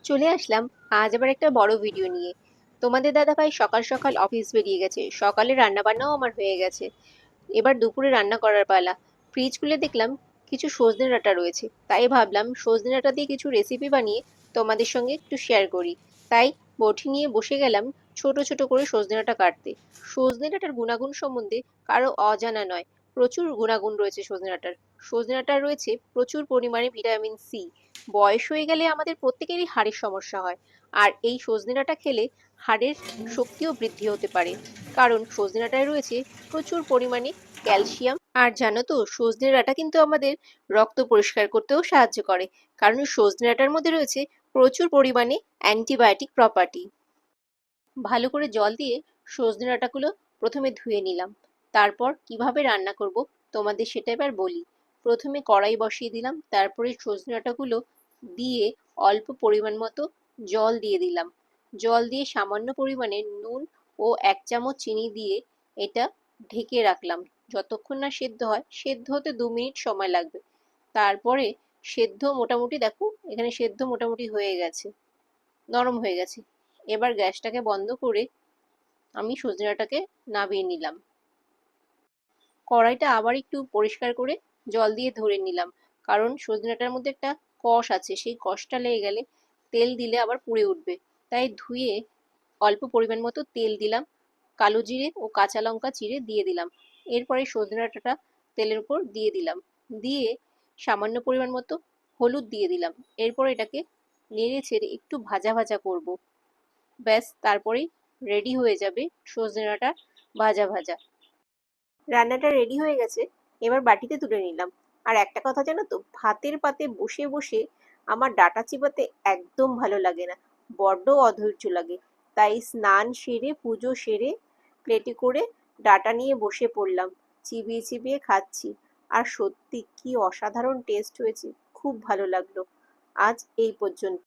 চলে আসলাম আজ আবার একটা বড় ভিডিও নিয়ে। তোমাদের দাদাভাই সকাল সকাল অফিস বেরিয়ে গেছে, সকালে রান্না বান্নাও আমার হয়ে গেছে। এবার দুপুরে রান্না করার পালা। ফ্রিজ খুলে দেখলাম কিছু সজনে ডাঁটা রয়েছে, তাই ভাবলাম সজনে ডাঁটা দিয়ে কিছু রেসিপি বানিয়ে তোমাদের সঙ্গে একটু শেয়ার করি। তাই বটি নিয়ে বসে গেলাম ছোট ছোট করে সজনে ডাঁটা কাটতে। সজনে ডাঁটার গুণাগুণ সম্বন্ধে কারো অজানা নয়। প্রচুর গুণাগুণ রয়েছে সজনে ডাঁটার। সজনে ডাঁটার রয়েছে প্রচুর পরিমাণে ভিটামিন সি। বয়স হয়ে গেলে আমাদের প্রত্যেকেরই হাড়ের সমস্যা হয়, আর এই সজনে ডাঁটা খেলে হাড়ের শক্তিও বৃদ্ধি হতে পারে, কারণ সজনে ডাঁটায় রয়েছে প্রচুর পরিমাণে ক্যালসিয়াম। আর জানো তো, সজনে ডাঁটা কিন্তু আমাদের রক্ত পরিষ্কার করতেও সাহায্য করে, কারণ সজনে ডাঁটার মধ্যে রয়েছে প্রচুর পরিমাণে অ্যান্টিবায়োটিক প্রপার্টি। ভালো করে জল দিয়ে সজনে ডাঁটাগুলো প্রথমে ধুয়ে নিলাম। তারপর কিভাবে রান্না করব তোমাদের সেটা এবার বলি। প্রথমে কড়াই বসিয়ে দিলাম, তারপরে সজনে ডাঁটাগুলো দিয়ে অল্প পরিমাণ মতো জল দিয়ে দিলাম। জল দিয়ে সামান্য পরিমাণে নুন ও 1 চামচ চিনি দিয়ে এটা ঢেকে রাখলাম যতক্ষণ না সেদ্ধ হয়। সেদ্ধ হতে 2 মিনিট সময় লাগবে। তারপরে সেদ্ধ মোটামুটি দেখো, এখানে সেদ্ধ মোটামুটি হয়ে গেছে, নরম হয়ে গেছে। এবার গ্যাসটাকে বন্ধ করে আমি সজনে ডাঁটাকে নামিয়ে নিলাম। কড়াইটা আবার একটু পরিষ্কার করে জল দিয়ে ধরে নিলাম, কারণ সজনে ডাঁটার মধ্যে একটা কষ আছে, সেই কষটা লেগে গেলে তেল দিলে আবার পুড়ে উঠবে। তাই ধুয়ে অল্প পরিমাণ মতো তেল দিলাম, কালো জিরে ও কাঁচা লঙ্কা চিড়ে দিয়ে দিলাম। এরপরে সজনে ডাঁটাটা তেলের উপর দিয়ে দিলাম, দিয়ে সামান্য পরিমাণ মতো হলুদ দিয়ে দিলাম। এরপর এটাকে নেড়ে ছেড়ে একটু ভাজা ভাজা করব। ব্যাস, তারপরেই রেডি হয়ে যাবে সজনে ডাঁটা ভাজা ভাজা। রান্নাটা রেডি হয়ে গেছে, এবার বাটিতে তুলে নিলাম। আর একটা কথা জানো তো, ভাতের পাতে বসে বসে আমার ডাঁটা চিবাতে একদম ভালো লাগে না, বড্ড অধৈর্য লাগে। তাই স্নান সেরে পুজো সেরে প্লেটে করে ডাঁটা নিয়ে বসে পড়লাম, চিবিয়ে চিবিয়ে খাচ্ছি। আর সত্যি কি অসাধারণ টেস্ট হয়েছে, খুব ভালো লাগলো। আজ এই পর্যন্ত।